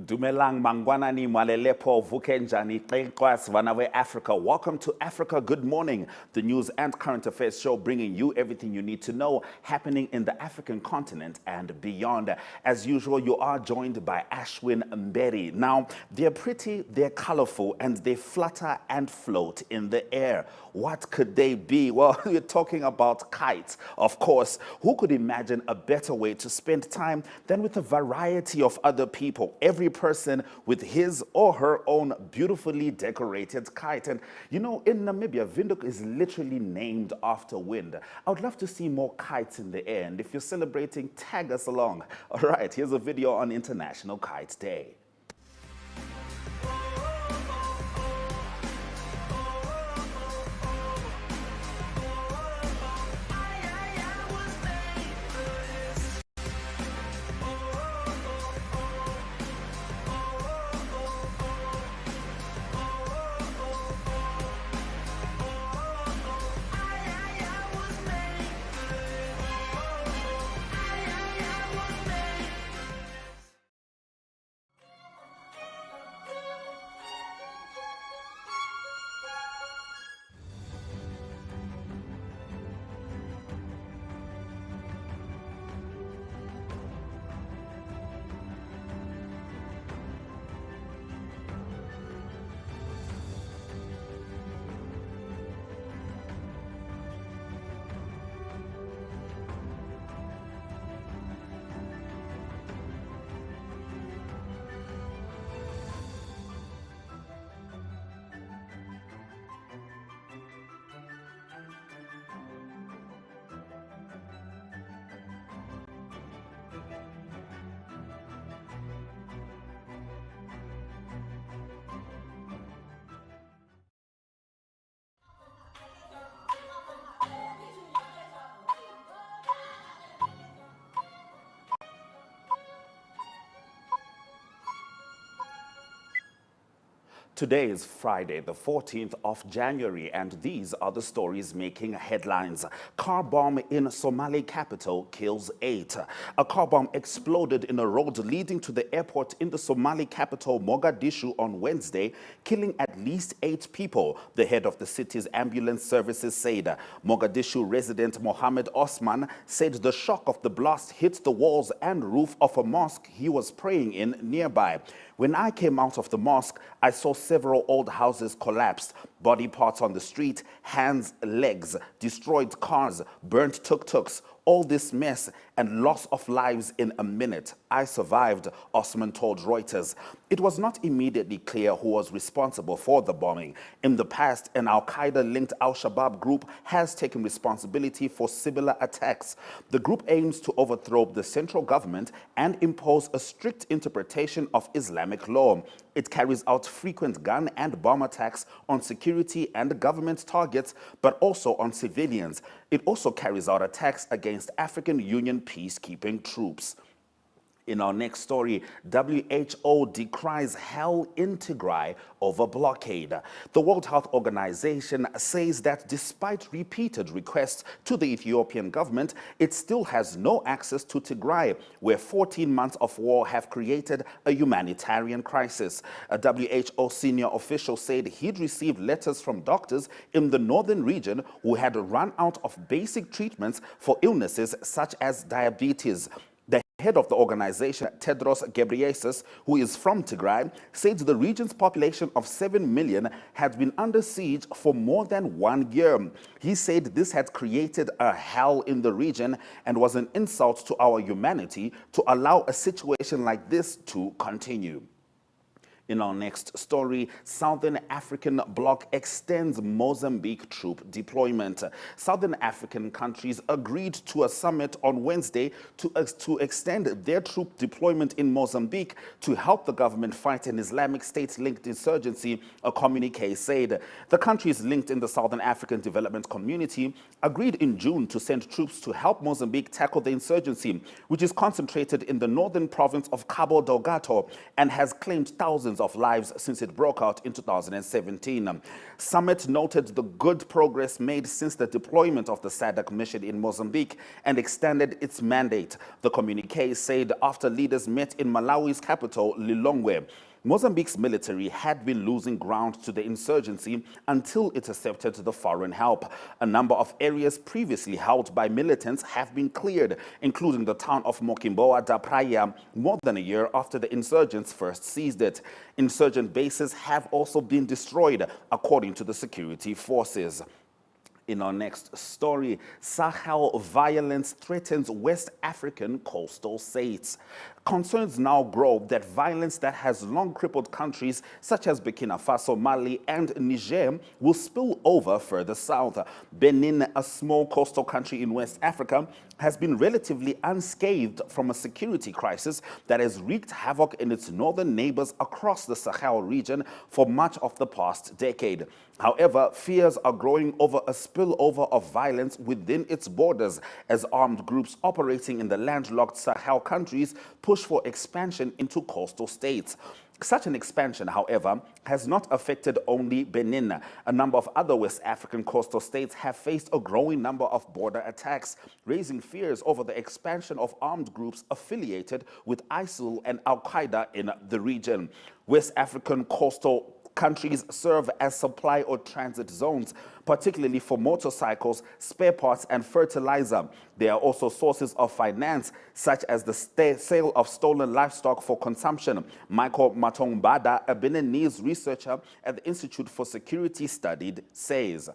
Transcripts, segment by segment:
Dumelang mangwanani malelepo vukenjani qenkqwas vanawe Africa. Welcome to Africa Good Morning, the news and current affairs show bringing you everything you need to know happening in the African continent and beyond. As usual, you are joined by Ashwin Mberi. Now, they're pretty, they're colorful, and they flutter and float in the air. What could they be? Well, you're talking about kites. Of course, who could imagine a better way to spend time than with a variety of other people? Every person with his or her own beautifully decorated kite. And you know, in Namibia, Windhoek is literally named after wind. I would love to see more kites in the air. And if you're celebrating, tag us along. All right, here's a video on International Kite Day. Today is Friday, the 14th of January, and these are the stories making headlines. Car bomb in Somali capital kills 8. A car bomb exploded in a road leading to the airport in the Somali capital, Mogadishu, on Wednesday, killing at least 8 people, the head of the city's ambulance services said. Mogadishu resident Mohammed Osman said the shock of the blast hit the walls and roof of a mosque he was praying in nearby. When I came out of the mosque, I saw several old houses collapsed, body parts on the street, hands, legs, destroyed cars, burnt tuk-tuks, all this mess and loss of lives in a minute. I survived, Osman told Reuters. It was not immediately clear who was responsible for the bombing. In the past, an Al-Qaeda-linked Al-Shabaab group has taken responsibility for similar attacks. The group aims to overthrow the central government and impose a strict interpretation of Islamic law. It carries out frequent gun and bomb attacks on security and government targets, but also on civilians. It also carries out attacks against African Union peacekeeping troops. In our next story, WHO decries hell in Tigray over blockade. The World Health Organization says that despite repeated requests to the Ethiopian government, it still has no access to Tigray, where 14 months of war have created a humanitarian crisis. A WHO senior official said he'd received letters from doctors in the northern region who had run out of basic treatments for illnesses such as diabetes. Head of the organization, Tedros Ghebreyesus, who is from Tigray, said the region's population of 7 million had been under siege for more than 1 year. He said this had created a hell in the region and was an insult to our humanity to allow a situation like this to continue. In our next story, Southern African bloc extends Mozambique troop deployment. Southern African countries agreed to a summit on Wednesday to extend their troop deployment in Mozambique to help the government fight an Islamic State-linked insurgency, a communique said. The countries linked in the Southern African Development Community agreed in June to send troops to help Mozambique tackle the insurgency, which is concentrated in the northern province of Cabo Delgado and has claimed thousands of lives since it broke out in 2017. Summit noted the good progress made since the deployment of the SADC mission in Mozambique and extended its mandate. The communique said after leaders met in Malawi's capital, Lilongwe, Mozambique's military had been losing ground to the insurgency until it accepted the foreign help. A number of areas previously held by militants have been cleared, including the town of Mocimboa da Praia, more than a year after the insurgents first seized it. Insurgent bases have also been destroyed, according to the security forces. In our next story, Sahel violence threatens West African coastal states. Concerns now grow that violence that has long crippled countries such as Burkina Faso, Mali, and Niger will spill over further south. Benin, a small coastal country in West Africa, has been relatively unscathed from a security crisis that has wreaked havoc in its northern neighbors across the Sahel region for much of the past decade. However, fears are growing over a spillover of violence within its borders as armed groups operating in the landlocked Sahel countries push for expansion into coastal states. Such an expansion, however, has not affected only Benin. A number of other West African coastal states have faced a growing number of border attacks, raising fears over the expansion of armed groups affiliated with ISIL and Al-Qaeda in the region. West African coastal countries serve as supply or transit zones, particularly for motorcycles, spare parts, and fertilizer. They are also sources of finance, such as the sale of stolen livestock for consumption. Michael Matongbada, a Beninese researcher at the Institute for Security Studies, says.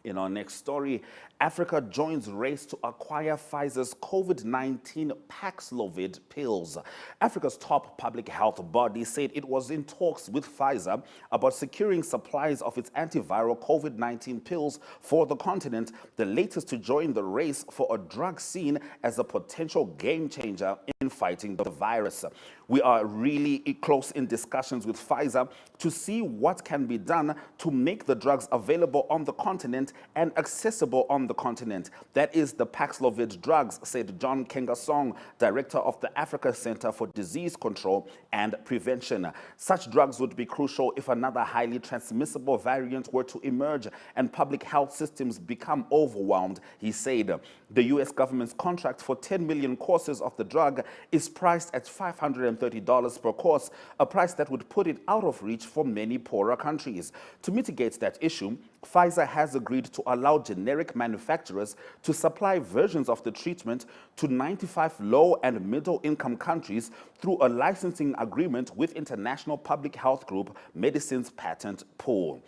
In our next story, Africa joins race to acquire Pfizer's COVID-19 Paxlovid pills. Africa's top public health body said it was in talks with Pfizer about securing supplies of its antiviral COVID-19 pills for the continent, the latest to join the race for a drug seen as a potential game changer in fighting the virus. We are really close in discussions with Pfizer to see what can be done to make the drugs available on the continent and accessible on the continent. That is the Paxlovid drugs, said John Kengasong, director of the Africa Center for Disease Control and Prevention. Such drugs would be crucial if another highly transmissible variant were to emerge and public health systems become overwhelmed, he said. The U.S. government's contract for 10 million courses of the drug is priced at $530 per course, a price that would put it out of reach for many poorer countries. To mitigate that issue, Pfizer has agreed to allow generic manufacturers to supply versions of the treatment to 95 low and middle income countries through a licensing agreement with international public health group Medicines Patent Pool.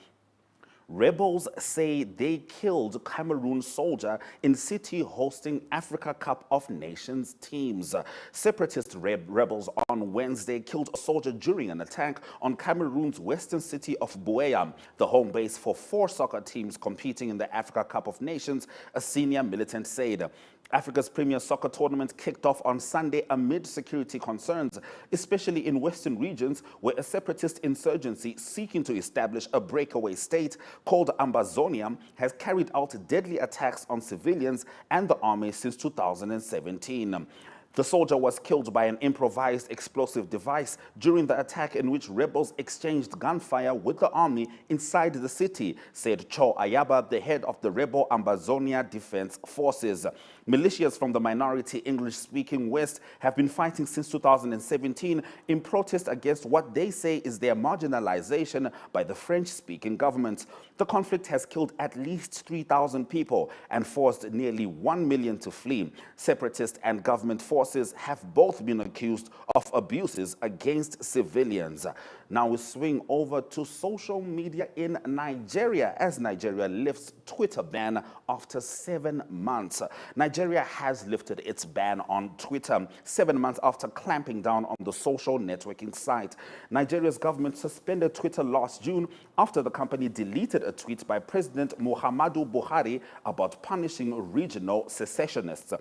Rebels say they killed Cameroon soldier in city hosting Africa Cup of Nations teams. Separatist rebels on Wednesday killed a soldier during an attack on Cameroon's western city of Buea, the home base for 4 soccer teams competing in the Africa Cup of Nations, a senior militant said. Africa's premier soccer tournament kicked off on Sunday amid security concerns, especially in western regions where a separatist insurgency seeking to establish a breakaway state called Ambazonia has carried out deadly attacks on civilians and the army since 2017. The soldier was killed by an improvised explosive device during the attack in which rebels exchanged gunfire with the army inside the city, said Cho Ayaba, the head of the rebel Ambazonia Defense Forces. Militias from the minority English-speaking West have been fighting since 2017 in protest against what they say is their marginalization by the French-speaking government. The conflict has killed at least 3,000 people and forced nearly 1 million to flee. Separatist and government forces have both been accused of abuses against civilians. Now we swing over to social media in Nigeria as Nigeria lifts Twitter ban after 7 months. Nigeria has lifted its ban on Twitter 7 months after clamping down on the social networking site. Nigeria's government suspended Twitter last June after the company deleted a tweet by President Muhammadu Buhari about punishing regional secessionists.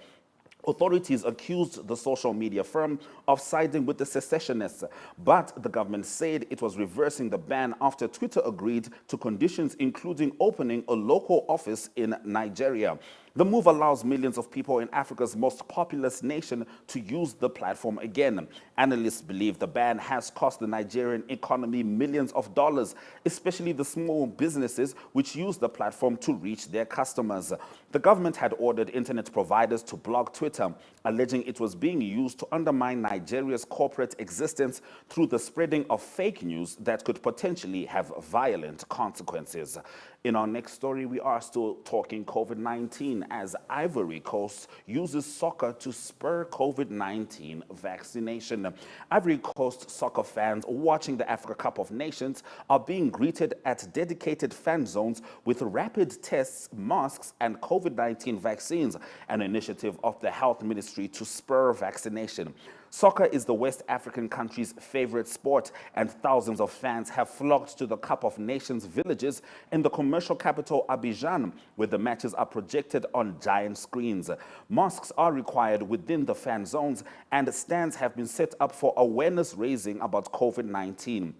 Authorities accused the social media firm of siding with the secessionists, but the government said it was reversing the ban after Twitter agreed to conditions including opening a local office in Nigeria. The move allows millions of people in Africa's most populous nation to use the platform again. Analysts believe the ban has cost the Nigerian economy millions of dollars, especially the small businesses which use the platform to reach their customers. The government had ordered internet providers to block Twitter, alleging it was being used to undermine Nigeria's corporate existence through the spreading of fake news that could potentially have violent consequences. In our next story, we are still talking COVID-19 as Ivory Coast uses soccer to spur COVID-19 vaccination. Ivory Coast soccer fans watching the Africa Cup of Nations are being greeted at dedicated fan zones with rapid tests, masks, and COVID-19 vaccines, an initiative of the Health Ministry to spur vaccination. Soccer is the West African country's favorite sport, and thousands of fans have flocked to the Cup of Nations villages in the commercial capital Abidjan, where the matches are projected on giant screens. Masks are required within the fan zones, and stands have been set up for awareness raising about COVID-19.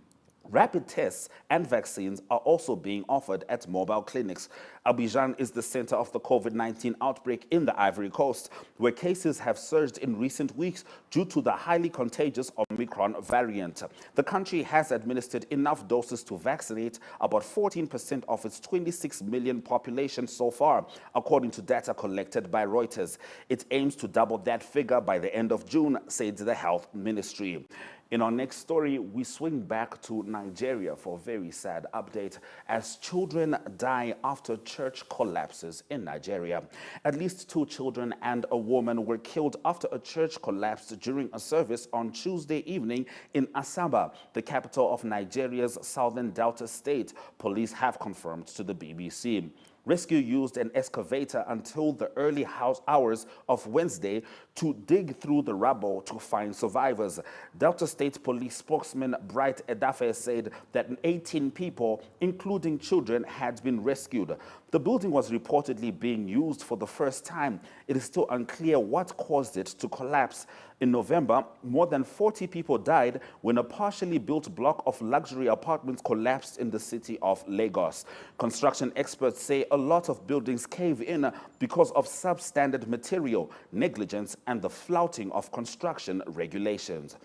Rapid tests and vaccines are also being offered at mobile clinics. Abidjan is the center of the COVID-19 outbreak in the Ivory Coast, where cases have surged in recent weeks due to the highly contagious Omicron variant. The country has administered enough doses to vaccinate about 14% of its 26 million population so far, according to data collected by Reuters. It aims to double that figure by the end of June, said the Health Ministry. In our next story, we swing back to Nigeria for a very sad update as children die after church collapses in Nigeria. At least 2 children and a woman were killed after a church collapsed during a service on Tuesday evening in Asaba, the capital of Nigeria's southern Delta state, police have confirmed to the BBC. Rescue used an excavator until the early hours of Wednesday to dig through the rubble to find survivors. Delta State Police spokesman Bright Edafe said that 18 people, including children, had been rescued. The building was reportedly being used for the first time. It is still unclear what caused it to collapse. In November, more than 40 people died when a partially built block of luxury apartments collapsed in the city of Lagos. Construction experts say a lot of buildings cave in because of substandard material, negligence, and the flouting of construction regulations.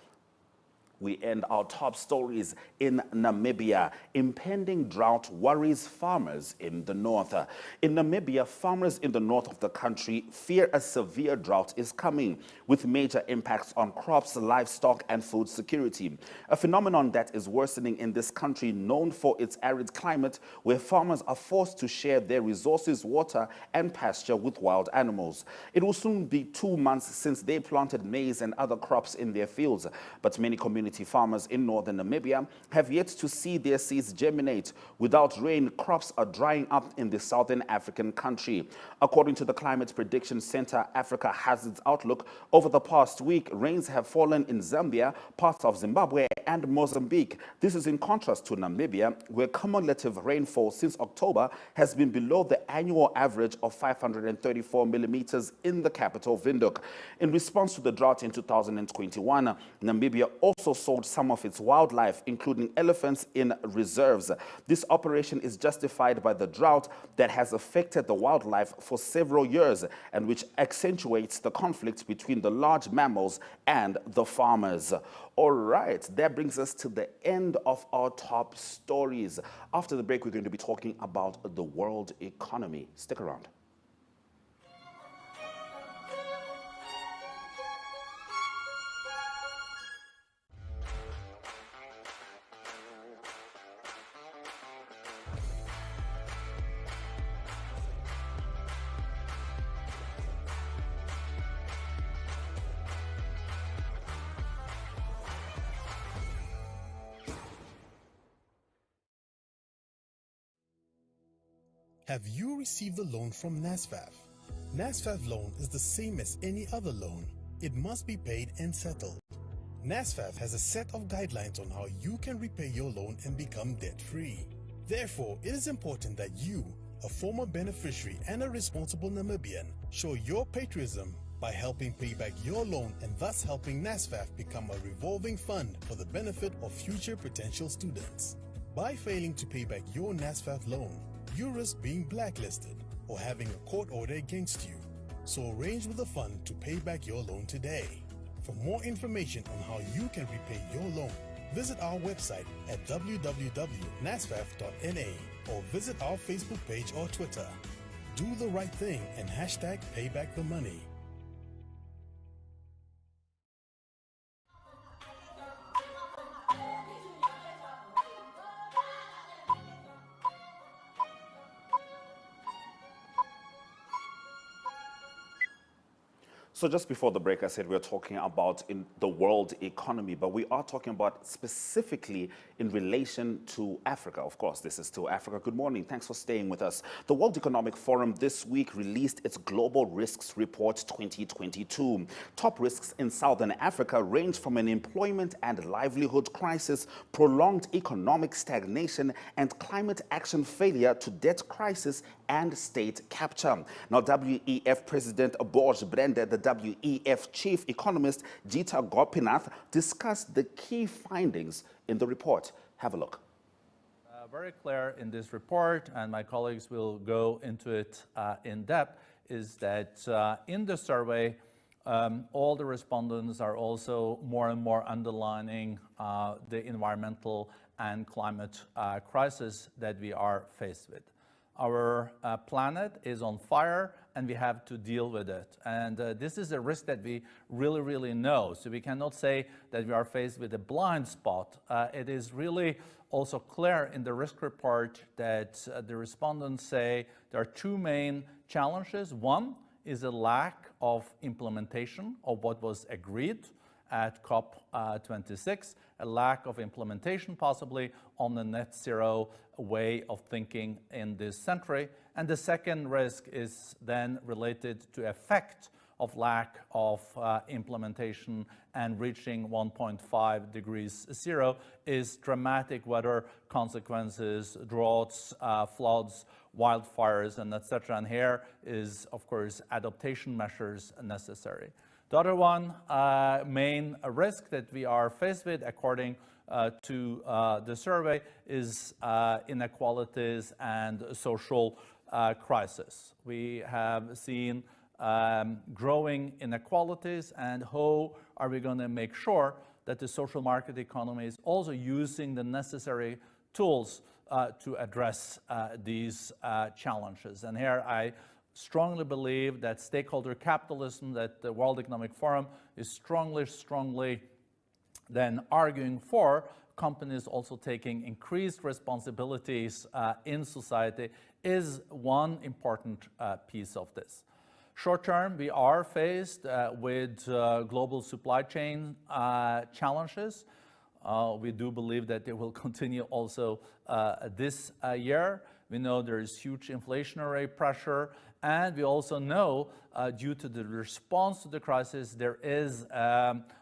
We end our top stories in Namibia. Impending drought worries farmers in the north. In Namibia, farmers in the north of the country fear a severe drought is coming, with major impacts on crops, livestock, and food security. A phenomenon that is worsening in this country known for its arid climate, where farmers are forced to share their resources, water, and pasture with wild animals. It will soon be 2 months since they planted maize and other crops in their fields, but many communities farmers in northern Namibia have yet to see their seeds germinate. Without rain, crops are drying up in the southern African country. According to the Climate Prediction Center Africa Hazards Outlook, over the past week, rains have fallen in Zambia, parts of Zimbabwe, and Mozambique. This is in contrast to Namibia, where cumulative rainfall since October has been below the annual average of 534 millimeters in the capital, Windhoek. In response to the drought in 2021, Namibia also sold some of its wildlife, including elephants, in reserves. This operation is justified by the drought that has affected the wildlife for several years and which accentuates the conflict between the large mammals and the farmers. All right, that brings us to the end of our top stories. After the break, we're going to be talking about the world economy. Stick around. Have you received a loan from NSFAF? NSFAF loan is the same as any other loan. It must be paid and settled. NSFAF has a set of guidelines on how you can repay your loan and become debt-free. Therefore, it is important that you, a former beneficiary and a responsible Namibian, show your patriotism by helping pay back your loan and thus helping NSFAF become a revolving fund for the benefit of future potential students. By failing to pay back your NSFAF loan, you risk being blacklisted. or having a court order against you. So arrange with the fund to pay back your loan today. For more information on how you can repay your loan, visit our website at www.nasfaf.na or visit our Facebook page or Twitter. Do the right thing and hashtag payback the money. So just before the break, I said we're talking about in the world economy, but we are talking about specifically in relation to Africa. Of course, this is still Africa. Good morning. Thanks for staying with us. The World Economic Forum this week released its Global Risks Report 2022. Top risks in Southern Africa range from an employment and livelihood crisis, prolonged economic stagnation, and climate action failure to debt crisis and state capture. Now, WEF President Borge Brende, the WEF Chief Economist Jita Gopinath discussed the key findings in the report. Have a look. Very clear in this report, and my colleagues will go into it in depth, is that in the survey, all the respondents are also more and more underlining the environmental and climate crisis that we are faced with. Our planet is on fire and we have to deal with it. And this is a risk that we really know. So we cannot say that we are faced with a blind spot. It is really also clear in the risk report that the respondents say there are two main challenges. One is a lack of implementation of what was agreed at COP26, a lack of implementation possibly on the net zero way of thinking in this century. And the second risk is then related to effect of lack of implementation and reaching 1.5 degrees zero is dramatic weather consequences, droughts, floods, wildfires, and etc. And here is, of course, adaptation measures necessary. The other one main risk that we are faced with, according to the survey, is inequalities and social crisis. We have seen growing inequalities, and how are we going to make sure that the social market economy is also using the necessary tools to address these challenges. And here I strongly believe that stakeholder capitalism, that the World Economic Forum is strongly then arguing for, companies also taking increased responsibilities in society, is one important piece of this. Short term, we are faced with global supply chain challenges. We do believe that they will continue also this year. We know there is huge inflationary pressure, and we also know due to the response to the crisis, there is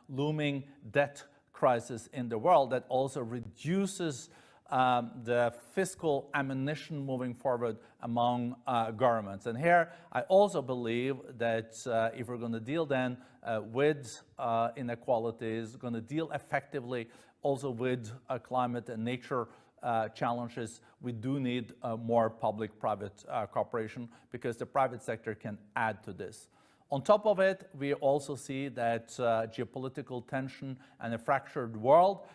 looming debt crisis in the world that also reduces the fiscal ammunition moving forward among governments. And here I also believe that if we're going to deal then with inequalities, going to deal effectively also with climate and nature challenges, we do need more public-private cooperation, because the private sector can add to this. On top of it, we also see that geopolitical tension and a fractured world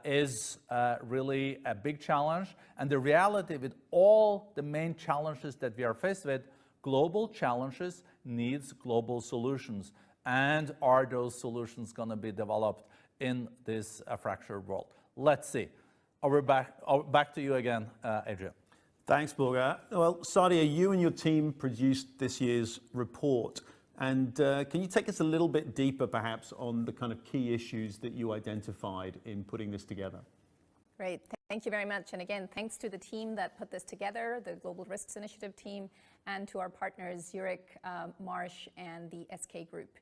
is really a big challenge. And the reality with all the main challenges that we are faced with, global challenges needs global solutions. And are those solutions going to be developed in this fractured world? Let's see. Back to you again, Adrian. Thanks, Borja. Well, Sadia, you and your team produced this year's report. And can you take us a little bit deeper, perhaps, on the kind of key issues that you identified in putting this together? Great. Thank you very much. And again, thanks to the team that put this together, the Global Risks Initiative team, and to our partners, Zurich, Marsh, and the SK Group.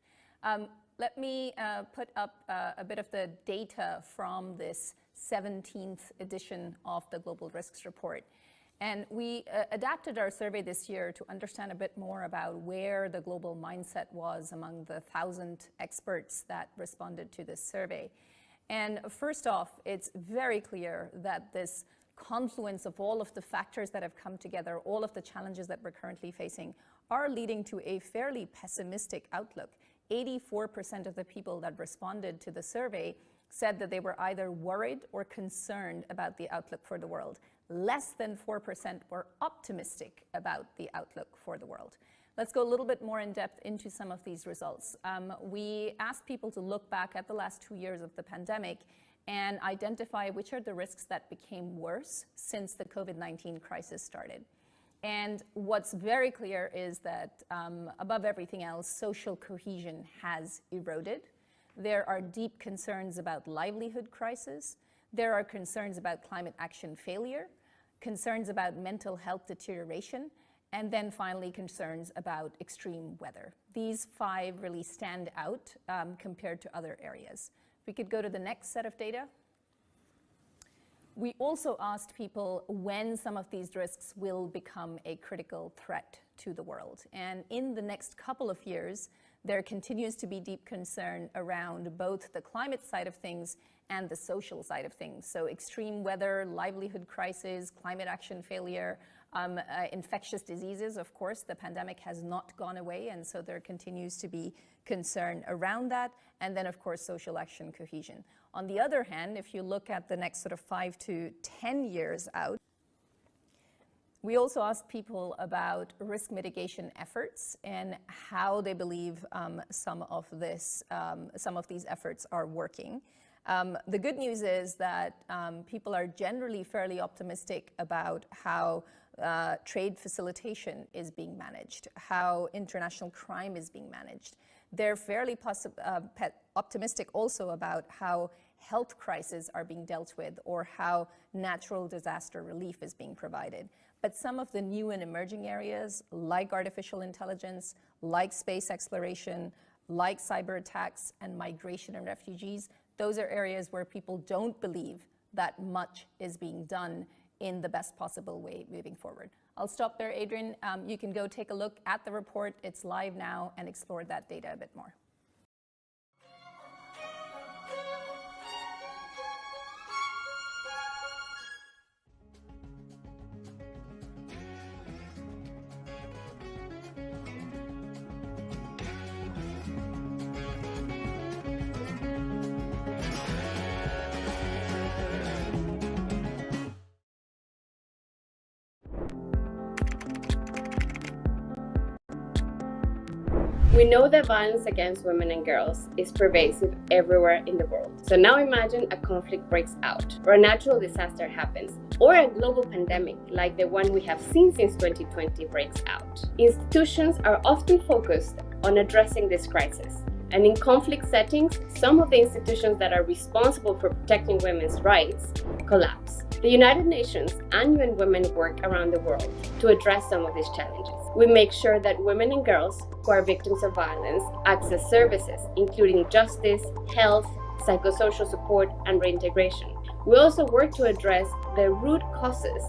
Let me put up a bit of the data from this 17th edition of the Global Risks Report. And we adapted our survey this year to understand a bit more about where the global mindset was among the 1,000 experts that responded to this survey. And first off, it's very clear that this confluence of all of the factors that have come together, all of the challenges that we're currently facing, are leading to a fairly pessimistic outlook. 84% of the people that responded to the survey said that they were either worried or concerned about the outlook for the world. Less than 4% were optimistic about the outlook for the world. Let's go a little bit more in depth into some of these results. We asked people to look back at the last 2 years of the pandemic and identify which are the risks that became worse since the COVID-19 crisis started. And what's very clear is that above everything else, social cohesion has eroded. There are deep concerns about livelihood crisis. There are concerns about climate action failure, concerns about mental health deterioration, and then finally concerns about extreme weather. These 5 really stand out compared to other areas. If we could go to the next set of data. We also asked people when some of these risks will become a critical threat to the world. And in the next couple of years, there continues to be deep concern around both the climate side of things and the social side of things. So extreme weather, livelihood crisis, climate action failure, infectious diseases, of course, the pandemic has not gone away, and so there continues to be concern around that, and then, of course, social action cohesion. On the other hand, if you look at the next sort of 5 to 10 years out, we also asked people about risk mitigation efforts and how they believe some of these efforts are working. The good news is that people are generally fairly optimistic about how trade facilitation is being managed, how international crime is being managed. They're fairly optimistic also about how health crises are being dealt with or how natural disaster relief is being provided. But some of the new and emerging areas, like artificial intelligence, like space exploration, like cyber attacks and migration and refugees, those are areas where people don't believe that much is being done in the best possible way moving forward. I'll stop there, Adrian. You can go take a look at the report. It's live now, and explore that data a bit more. We know that violence against women and girls is pervasive everywhere in the world. So now imagine a conflict breaks out, or a natural disaster happens, or a global pandemic like the one we have seen since 2020 breaks out. Institutions are often focused on addressing this crisis. And in conflict settings, some of the institutions that are responsible for protecting women's rights collapse. The United Nations and UN Women work around the world to address some of these challenges. We make sure that women and girls who are victims of violence access services, including justice, health, psychosocial support, and reintegration. We also work to address the root causes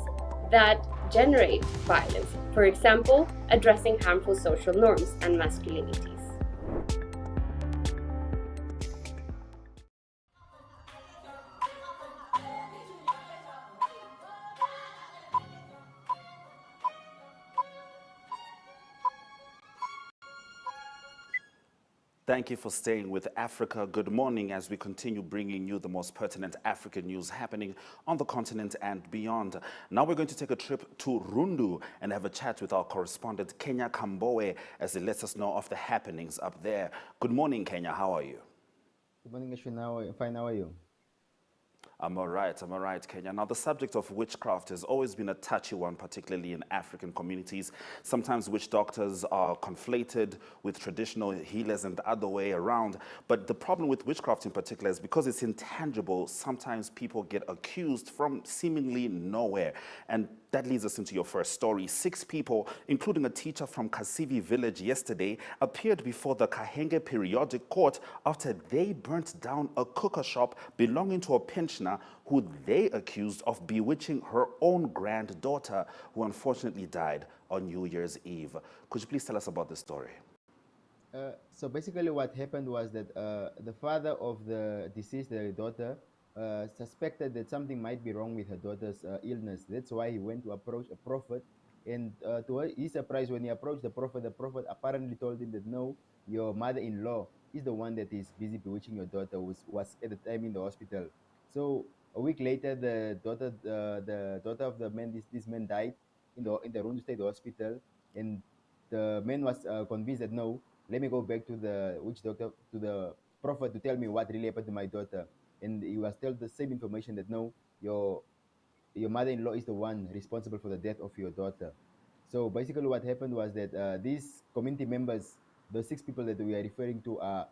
that generate violence, for example, addressing harmful social norms and masculinities. Thank you for staying with Africa. Good morning as we continue bringing you the most pertinent African news happening on the continent and beyond. Now we're going to take a trip to Rundu and have a chat with our correspondent Kenya Kambowe as he lets us know of the happenings up there. Good morning, Kenya. How are you? Good morning, Ashwin. Fine, how are you? I'm all right, Kenya. Now, the subject of witchcraft has always been a touchy one, particularly in African communities. Sometimes witch doctors are conflated with traditional healers and the other way around. But the problem with witchcraft in particular is because it's intangible, sometimes people get accused from seemingly nowhere. And that leads us into your first story. 6 people, including a teacher from Kasivi village yesterday, appeared before the Kahenge Periodic Court after they burnt down a cooker shop belonging to a pensioner who they accused of bewitching her own granddaughter, who unfortunately died on New Year's Eve. Could you please tell us about this story? So basically what happened was that the father of the deceased daughter suspected that something might be wrong with her daughter's illness. That's why he went to approach a prophet. And his surprise, when he approached the prophet apparently told him that no, your mother-in-law is the one that is busy bewitching your daughter, who was at the time in the hospital. So a week later, the daughter of the man, this man died in the Rundu State Hospital, and the man was convinced that no, let me go back to the witch doctor, to the prophet, to tell me what really happened to my daughter. And he was told the same information that no, your mother-in-law is the one responsible for the death of your daughter. So basically, what happened was that these community members, the six people that we are referring to, are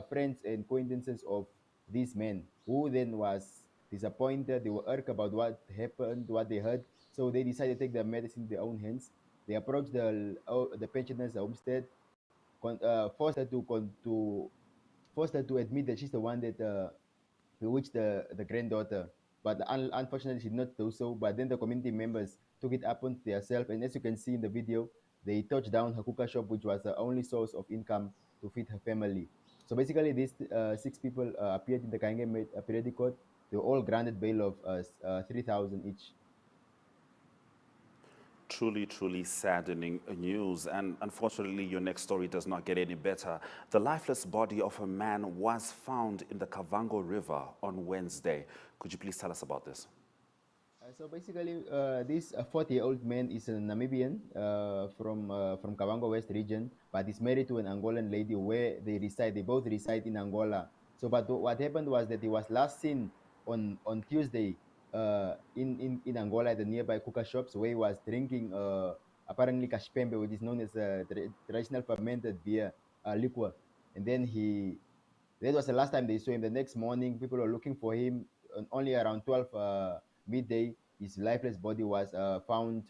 friends and acquaintances of these men, who then was disappointed. They were irked about what happened, what they heard. So they decided to take their medicine in their own hands. They approached the pensioners, the homestead, forced her forced her to admit that she's the one that bewitched the granddaughter. But unfortunately, she did not do so. But then the community members took it upon themselves, and as you can see in the video, they touched down her hookah shop, which was the only source of income to feed her family. So basically, these six people appeared in the Kainge periodic. They were all granted bail of 3,000 each. Truly, truly saddening news. And unfortunately, your next story does not get any better. The lifeless body of a man was found in the Kavango River on Wednesday. Could you please tell us about this? So basically, this 40-year-old man is a Namibian from Kavango West region, but is married to an Angolan lady where they reside. They both reside in Angola. So, but what happened was that he was last seen on Tuesday in Angola at the nearby hookah shops where he was drinking apparently kashpembe, which is known as a traditional fermented beer liquor. And then that was the last time they saw him. The next morning, people were looking for him. Only around 12 midday, his lifeless body was found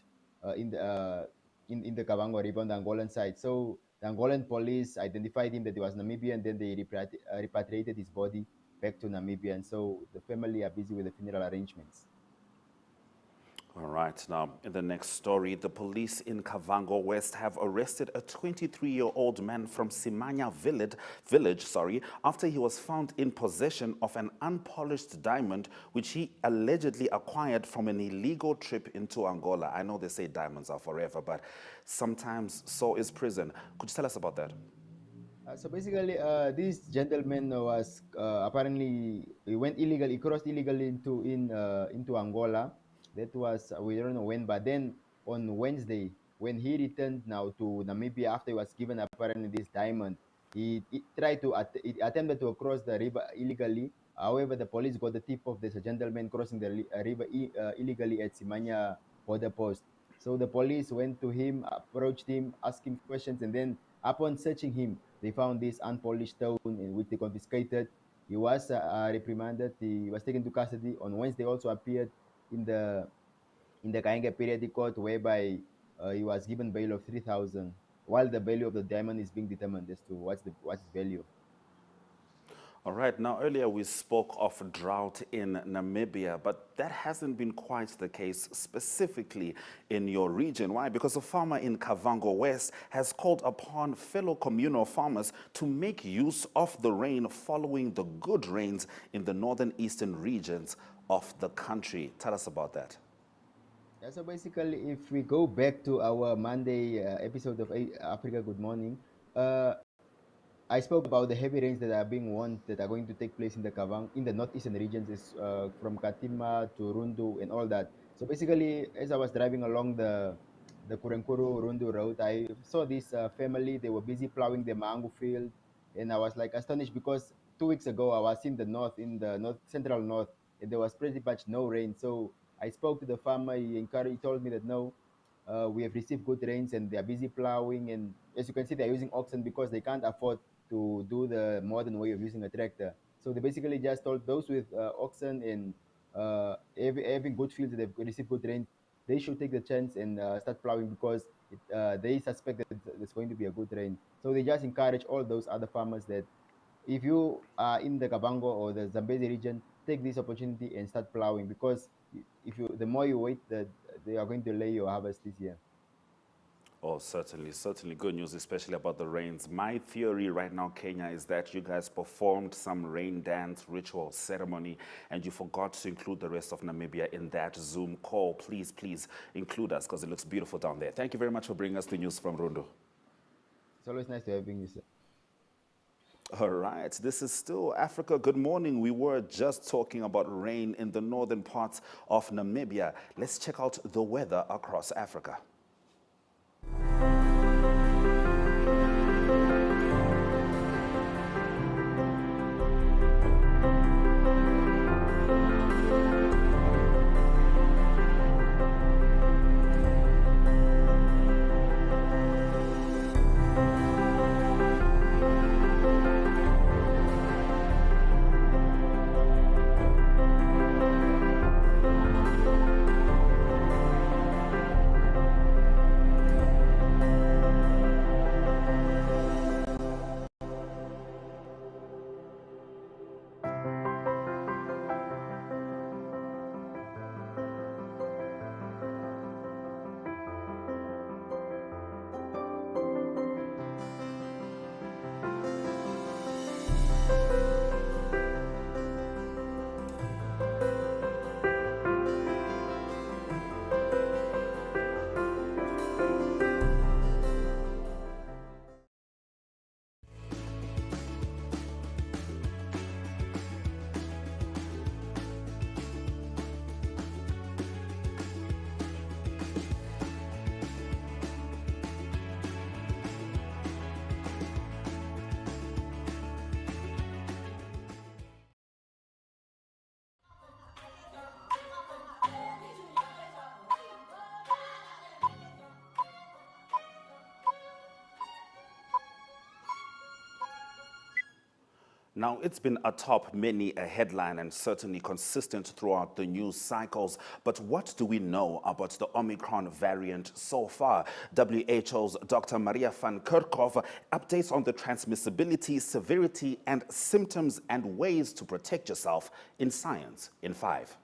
in the Kavango River on the Angolan side. So the Angolan police identified him that he was Namibian. Then they repatriated his body back to Namibia. And so the family are busy with the funeral arrangements. All right, now in the next story, the police in Kavango West have arrested a 23-year-old man from Simanya village, after he was found in possession of an unpolished diamond which he allegedly acquired from an illegal trip into Angola. I know they say diamonds are forever, but sometimes so is prison. Could you tell us about that? So basically, this gentleman was apparently he went illegal. He crossed illegally into Angola. That was we don't know when, but then on Wednesday, when he returned now to Namibia after he was given apparently this diamond, he tried to he attempted to cross the river illegally. However, the police got the tip of this gentleman crossing the river illegally at Simanya border post. So the police went to him, approached him, asked him questions, and then upon searching him, they found this unpolished stone in which they confiscated. He was reprimanded. He was taken to custody. On Wednesday, also appeared in the Kainga periodic court, whereby he was given bail of 3,000, while the value of the diamond is being determined as to what's its value. All right, now earlier we spoke of drought in Namibia, but that hasn't been quite the case specifically in your region. Why? Because a farmer in Kavango West has called upon fellow communal farmers to make use of the rain following the good rains in the northern eastern regions of the country. Tell us about that. Yeah, so basically, if we go back to our Monday episode of Africa Good Morning, I spoke about the heavy rains that are being warned that are going to take place in the northeastern regions, is from Katima to Rundu and all that. So basically, as I was driving along the Kurenkuru Rundu road, I saw this family. They were busy plowing the mango field, and I was like astonished because 2 weeks ago I was in the north central north, and there was pretty much no rain. So I spoke to the farmer. He told me that no, we have received good rains and they are busy plowing. And as you can see, they're using oxen because they can't afford to do the modern way of using a tractor. So they basically just told those with oxen and having good fields that they've received good rain, they should take the chance and start plowing because they suspect that there's going to be a good rain. So they just encourage all those other farmers that if you are in the Kabango or the Zambezi region, take this opportunity and start plowing because if you the more you wait, the they are going to delay your harvest this year. Oh, certainly, certainly good news, especially about the rains. My theory right now, Kenya, is that you guys performed some rain dance ritual ceremony and you forgot to include the rest of Namibia in that Zoom call. Please, please include us because it looks beautiful down there. Thank you very much for bringing us the news from Rundu. It's always nice to have you, sir. All right, this is still Africa. Good morning. We were just talking about rain in the northern parts of Namibia. Let's check out the weather across Africa. Now, it's been atop many a headline and certainly consistent throughout the news cycles. But what do we know about the Omicron variant so far? WHO's Dr. Maria van Kerkhove updates on the transmissibility, severity, and symptoms and ways to protect yourself in Science in 5.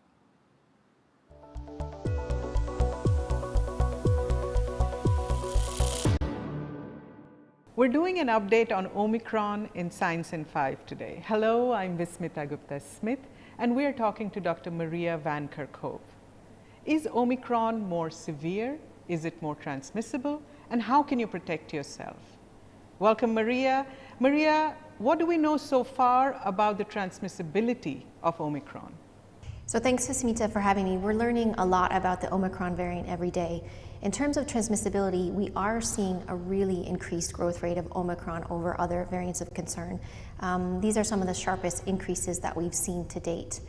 We're doing an update on Omicron in Science in 5 today. Hello, I'm Vismita Gupta-Smith, and we're talking to Dr. Maria van Kerkhove. Is Omicron more severe? Is it more transmissible? And how can you protect yourself? Welcome, Maria. Maria, what do we know so far about the transmissibility of Omicron? So thanks, Vismita, for having me. We're learning a lot about the Omicron variant every day. In terms of transmissibility, we are seeing a really increased growth rate of Omicron over other variants of concern. These are some of the sharpest increases that we've seen to date.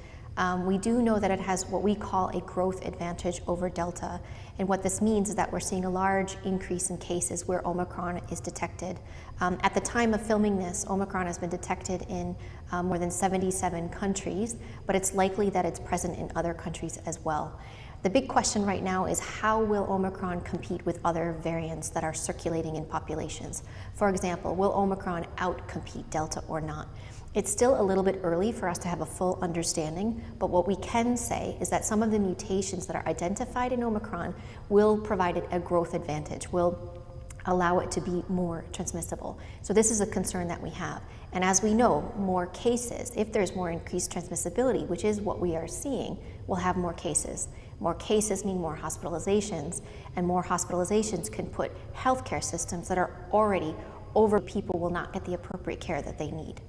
We do know that it has what we call a growth advantage over Delta. And what this means is that we're seeing a large increase in cases where Omicron is detected. At the time of filming this, Omicron has been detected in more than 77 countries, but it's likely that it's present in other countries as well. The big question right now is how will Omicron compete with other variants that are circulating in populations? For example, will Omicron outcompete Delta or not? It's still a little bit early for us to have a full understanding, but what we can say is that some of the mutations that are identified in Omicron will provide it a growth advantage, will allow it to be more transmissible. So this is a concern that we have. And as we know, more cases, if there's more increased transmissibility, which is what we are seeing, we'll have more cases. More cases mean more hospitalizations, and more hospitalizations can put healthcare systems that are already over. People will not get the appropriate care that they need.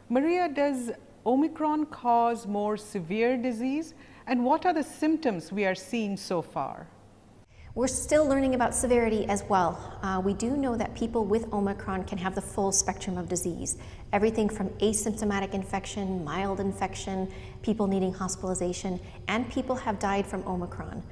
Maria, does Omicron cause more severe disease? And what are the symptoms we are seeing so far? We're still learning about severity as well. We do know that people with Omicron can have the full spectrum of disease. Everything from asymptomatic infection, mild infection, people needing hospitalization, and people have died from Omicron.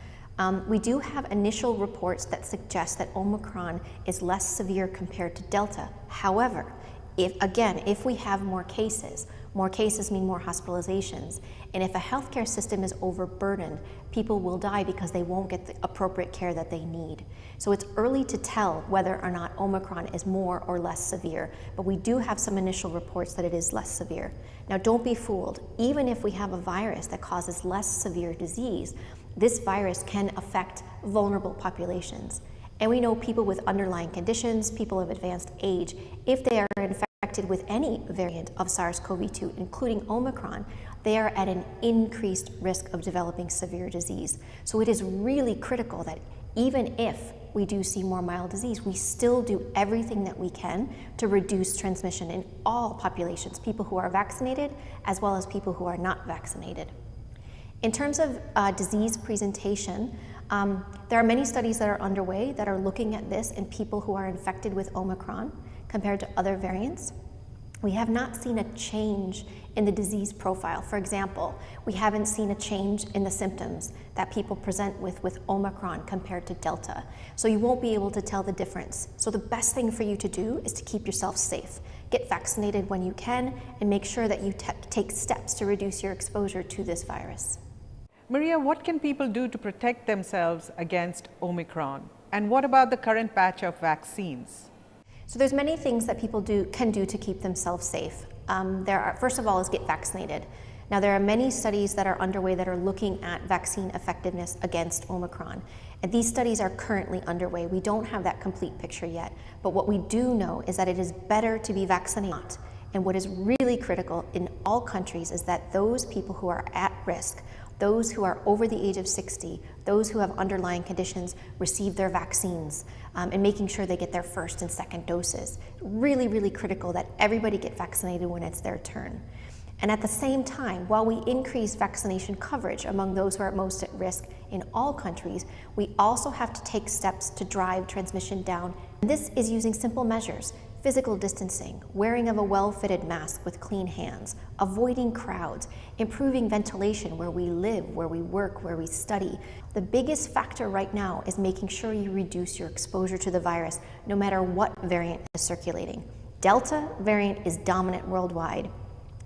We do have initial reports that suggest that Omicron is less severe compared to Delta. However, if we have more cases mean more hospitalizations. And if a healthcare system is overburdened, people will die because they won't get the appropriate care that they need. So it's early to tell whether or not Omicron is more or less severe, but we do have some initial reports that it is less severe. Now, don't be fooled. Even if we have a virus that causes less severe disease, this virus can affect vulnerable populations. And we know people with underlying conditions, people of advanced age, if they are infected with any variant of SARS-CoV-2, including Omicron, they are at an increased risk of developing severe disease. So it is really critical that even if we do see more mild disease, we still do everything that we can to reduce transmission in all populations, people who are vaccinated as well as people who are not vaccinated. In terms of disease presentation, there are many studies that are underway that are looking at this in people who are infected with Omicron compared to other variants. We have not seen a change in the disease profile. For example, we haven't seen a change in the symptoms that people present with Omicron compared to Delta. So you won't be able to tell the difference. So the best thing for you to do is to keep yourself safe. Get vaccinated when you can and make sure that you take steps to reduce your exposure to this virus. Maria, what can people do to protect themselves against Omicron? And what about the current batch of vaccines? So there's many things that people can do to keep themselves safe. First of all, is get vaccinated. Now, there are many studies that are underway that are looking at vaccine effectiveness against Omicron. And these studies are currently underway. We don't have that complete picture yet. But what we do know is that it is better to be vaccinated. And what is really critical in all countries is that those people who are at risk, those who are over the age of 60, those who have underlying conditions, receive their vaccines and making sure they get their first and second doses. Really, really critical that everybody get vaccinated when it's their turn. And at the same time, while we increase vaccination coverage among those who are most at risk in all countries, we also have to take steps to drive transmission down. And this is using simple measures: physical distancing, wearing of a well-fitted mask with clean hands, avoiding crowds, improving ventilation where we live, where we work, where we study. The biggest factor right now is making sure you reduce your exposure to the virus, no matter what variant is circulating. Delta variant is dominant worldwide.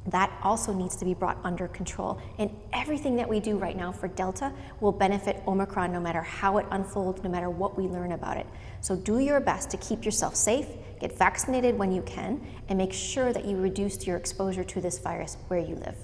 That also needs to be brought under control. And everything that we do right now for Delta will benefit Omicron no matter how it unfolds, no matter what we learn about it. So do your best to keep yourself safe, get vaccinated when you can, and make sure that you reduce your exposure to this virus where you live.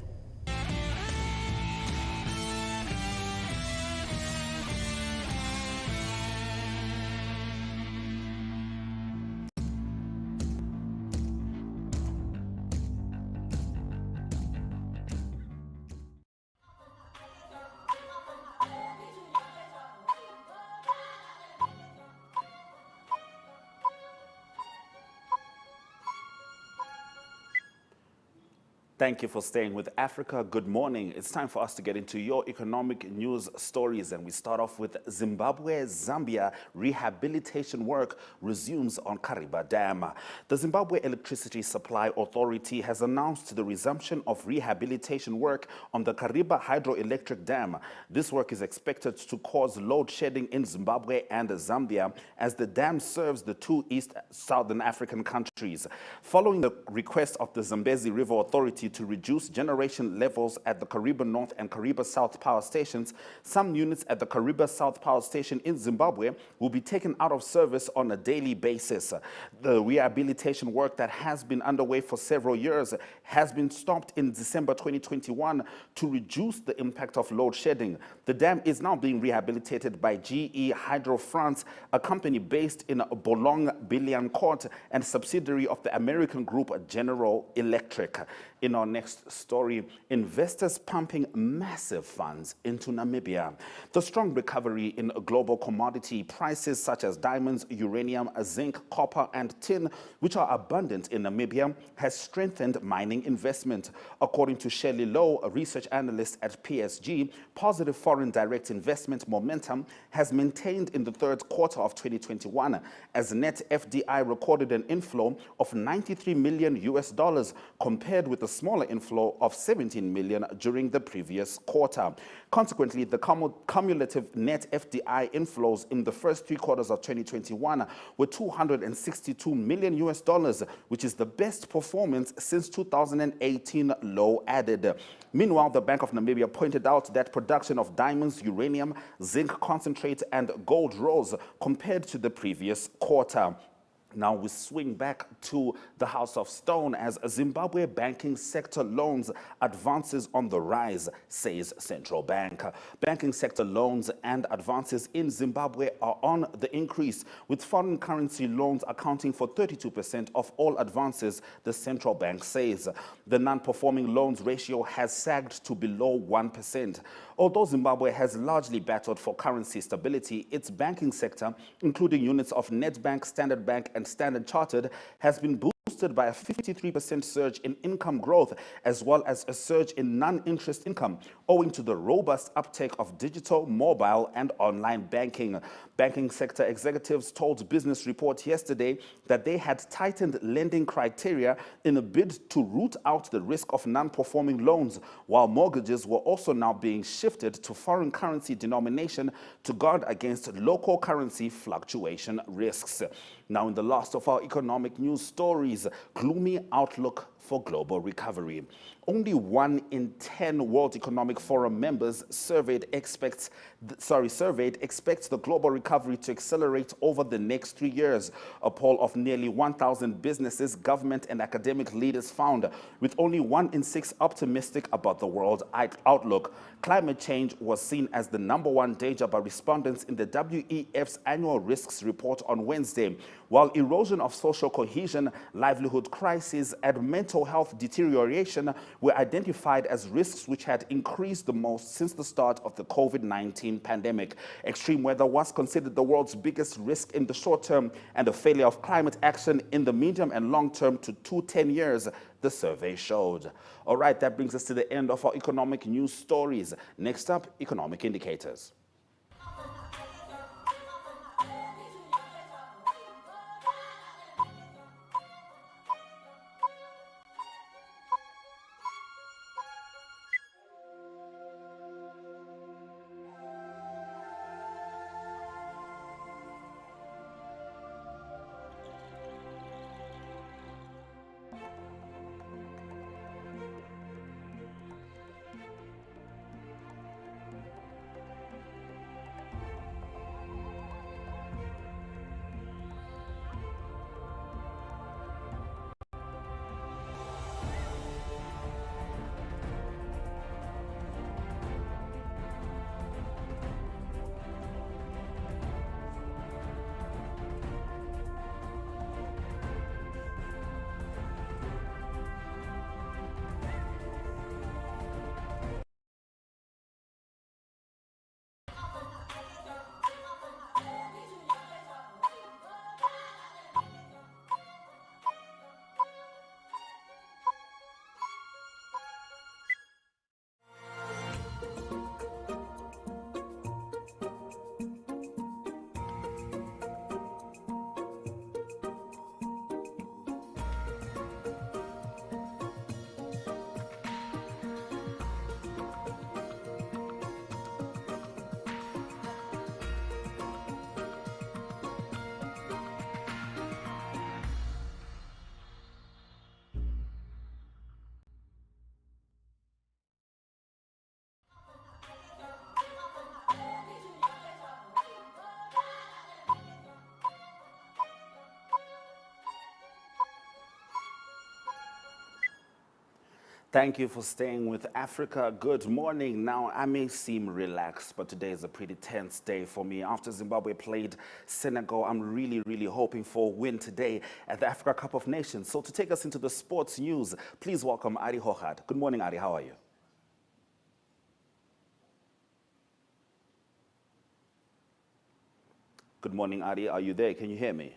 Thank you for staying with Africa. Good morning. It's time for us to get into your economic news stories, and we start off with Zimbabwe-Zambia rehabilitation work resumes on Kariba Dam. The Zimbabwe Electricity Supply Authority has announced the resumption of rehabilitation work on the Kariba hydroelectric dam. This work is expected to cause load shedding in Zimbabwe and Zambia as the dam serves the two Southern African countries. Following the request of the Zambezi River Authority to reduce generation levels at the Kariba North and Kariba South power stations, some units at the Kariba South power station in Zimbabwe will be taken out of service on a daily basis. The rehabilitation work that has been underway for several years has been stopped in December 2021 to reduce the impact of load shedding. The dam is now being rehabilitated by GE Hydro France, a company based in Boulogne-Billancourt and subsidiary of the American group General Electric. In our next story, investors pumping massive funds into Namibia. The strong recovery in global commodity prices such as diamonds, uranium, zinc, copper, and tin, which are abundant in Namibia, has strengthened mining investment. According to Shelley Lowe, a research analyst at PSG, positive foreign direct investment momentum has maintained in the third quarter of 2021 as net FDI recorded an inflow of $93 million compared with a smaller inflow of 17 million during the previous quarter. Consequently, the cumulative net FDI inflows in the first 3 quarters of 2021 were $262 million, which is the best performance since 2018, Low added. Meanwhile, the Bank of Namibia pointed out that production of diamonds, uranium, zinc concentrate, and gold rose compared to the previous quarter. Now we swing back to the House of Stone as Zimbabwe banking sector loans advances on the rise, says central bank. Banking sector loans and advances in Zimbabwe are on the increase, with foreign currency loans accounting for 32% of all advances, the central bank says. The non-performing loans ratio has sagged to below 1%. Although Zimbabwe has largely battled for currency stability, its banking sector, including units of Nedbank, Standard Bank, and Standard Chartered, has been boosted by a 53% surge in income growth, as well as a surge in non-interest income, owing to the robust uptake of digital, mobile, and online banking. Banking sector executives told Business Report yesterday that they had tightened lending criteria in a bid to root out the risk of non-performing loans, while mortgages were also now being shifted to foreign currency denomination to guard against local currency fluctuation risks. Now, in the last of our economic news stories, gloomy outlook for global recovery. Only 1 in 10 World Economic Forum members surveyed expects the global recovery to accelerate over the next 3 years. A poll of nearly 1,000 businesses, government, and academic leaders found, with only 1 in 6 optimistic about the world outlook. Climate change was seen as the #1 danger by respondents in the WEF's annual risks report on Wednesday, while erosion of social cohesion, livelihood crises, and mental health deterioration were identified as risks which had increased the most since the start of the COVID-19 pandemic. Extreme weather was considered the world's biggest risk in the short term, and the failure of climate action in the medium and long term to 10 years, the survey showed. All right, that brings us to the end of our economic news stories. Next up, economic indicators. Thank you for staying with Africa. Good morning. Now, I may seem relaxed, but today is a pretty tense day for me. After Zimbabwe played Senegal, I'm really hoping for a win today at the Africa Cup of Nations. So to take us into the sports news, please welcome Ari Hochad. Good morning, Ari. How are you? Good morning, Ari. Are you there? Can you hear me?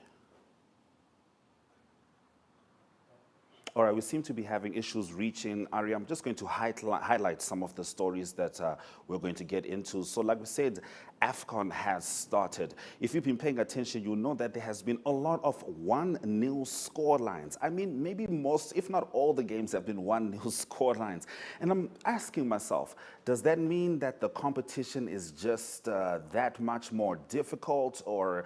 All right, we seem to be having issues reaching Ari. I'm just going to highlight some of the stories that we're going to get into. So like we said, AFCON has started. If you've been paying attention, you'll know that there has been a lot of 1-0 score lines. I mean, maybe most, if not all the games have been 1-0 score lines. And I'm asking myself, does that mean that the competition is just that much more difficult? Or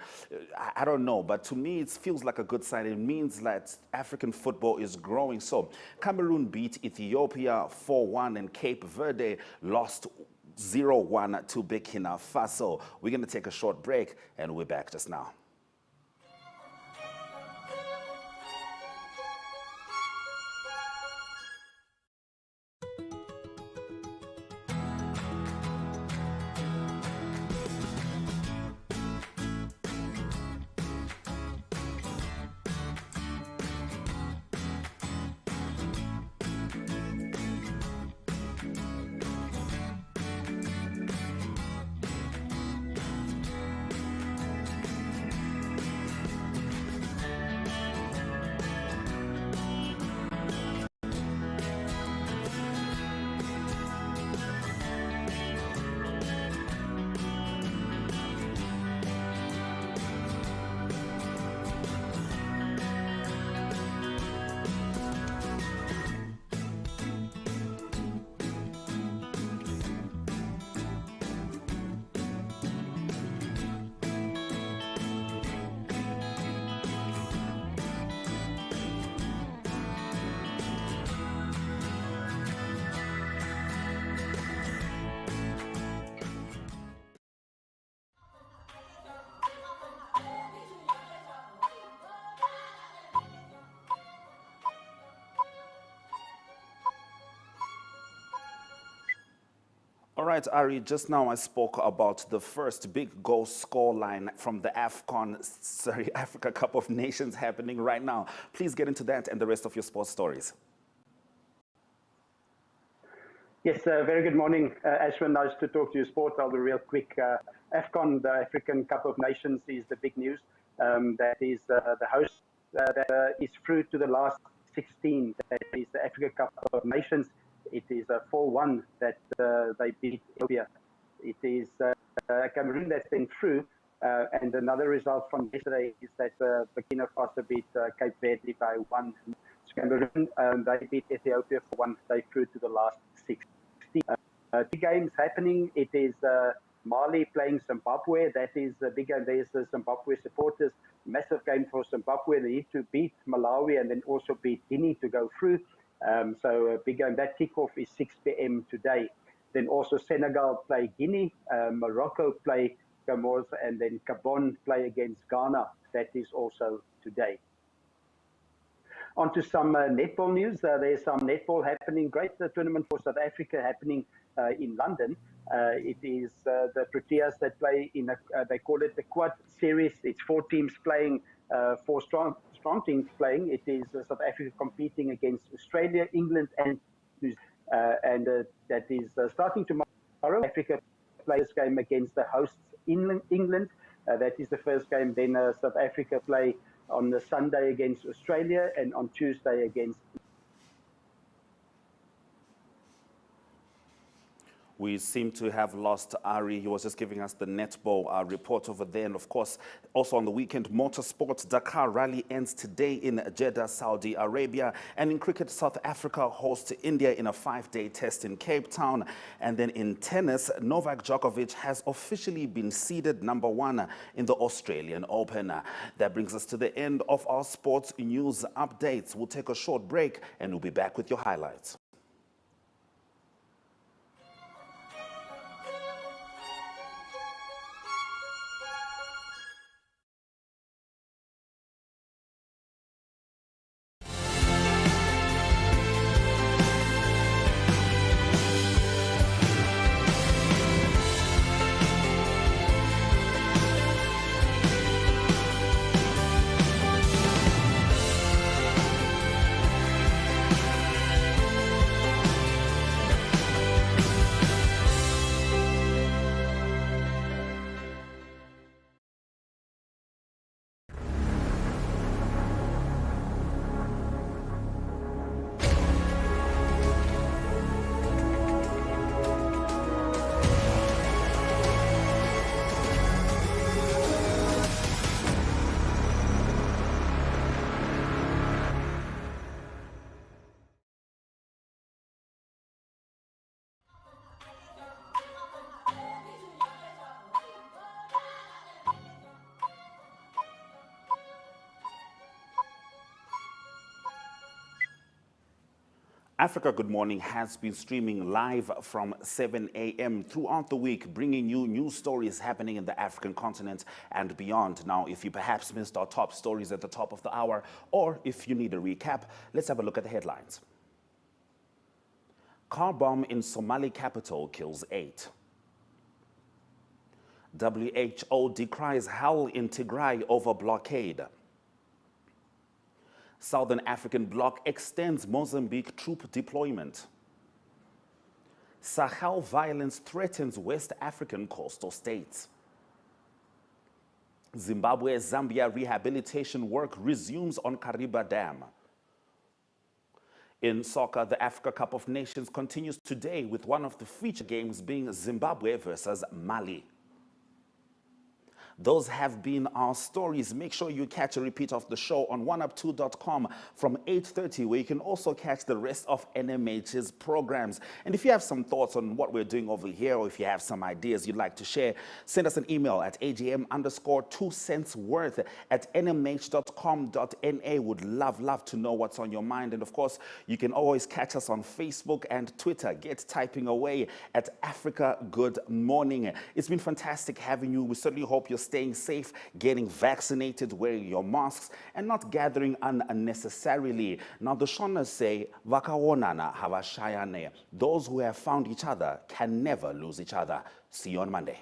I don't know, but to me, it feels like a good sign. It means that African football is growing. So Cameroon beat Ethiopia 4-1 and Cape Verde lost 0-1 to Burkina Faso. We're going to take a short break and we're back just now. All right, Ari, just now I spoke about the first big goal scoreline from the Africa Cup of Nations happening right now. Please get into that and the rest of your sports stories. Yes, very good morning, Ashwin. Nice to talk to you, sports. I'll be real quick. AFCON, the African Cup of Nations, is the big news. That is the host that is through to the last 16. That is the Africa Cup of Nations. It is a 4-1 that they beat Ethiopia. It is Cameroon that's been through. And another result from yesterday is that Burkina Faso beat Cape Verde by 1. Cameroon, they beat Ethiopia for 1. They through to the last 16. Two games happening. It is Mali playing Zimbabwe. That is a big game. There's the Zimbabwe supporters. Massive game for Zimbabwe. They need to beat Malawi and then also beat Guinea to go through. So a big game. That kickoff is 6 p.m. today. Then also Senegal play Guinea. Morocco play Comoros, and then Gabon play against Ghana. That is also today. On to some netball news. There's some netball happening. Great tournament for South Africa happening in London. It is the Proteas that play in they call it the Quad Series. It's 4 teams playing, 4 strong teams playing. It is South Africa competing against Australia, England, and New Zealand. And that is starting tomorrow. Africa plays game against the hosts England. That is the first game. Then South Africa play on the Sunday against Australia and on Tuesday against. We seem to have lost Ari. He was just giving us the netball report over there. And of course, also on the weekend, motorsports, Dakar Rally ends today in Jeddah, Saudi Arabia. And in cricket, South Africa hosts India in a 5-day test in Cape Town. And then in tennis, Novak Djokovic has officially been seeded #1 in the Australian Open. That brings us to the end of our sports news updates. We'll take a short break and we'll be back with your highlights. Africa Good Morning has been streaming live from 7 a.m. throughout the week, bringing you news stories happening in the African continent and beyond. Now, if you perhaps missed our top stories at the top of the hour, or if you need a recap, let's have a look at the headlines. Car bomb in Somali capital kills 8. WHO decries hell in Tigray over blockade. Southern African bloc extends Mozambique troop deployment. Sahel violence threatens West African coastal states. Zimbabwe-Zambia rehabilitation work resumes on Kariba Dam. In soccer, the Africa Cup of Nations continues today with one of the feature games being Zimbabwe versus Mali. Those have been our stories. Make sure you catch a repeat of the show on oneup2.com from 8:30, where you can also catch the rest of NMH's programs. And if you have some thoughts on what we're doing over here, or if you have some ideas you'd like to share, send us an email at agm_2centsworth@nmh.com.na. Would love to know what's on your mind. And of course, you can always catch us on Facebook and Twitter. Get typing away at Africa Good Morning. It's been fantastic having you. We certainly hope you're staying safe, getting vaccinated, wearing your masks, and not gathering unnecessarily. Now, the Shona say, Vakawonana havashayane. Those who have found each other can never lose each other. See you on Monday.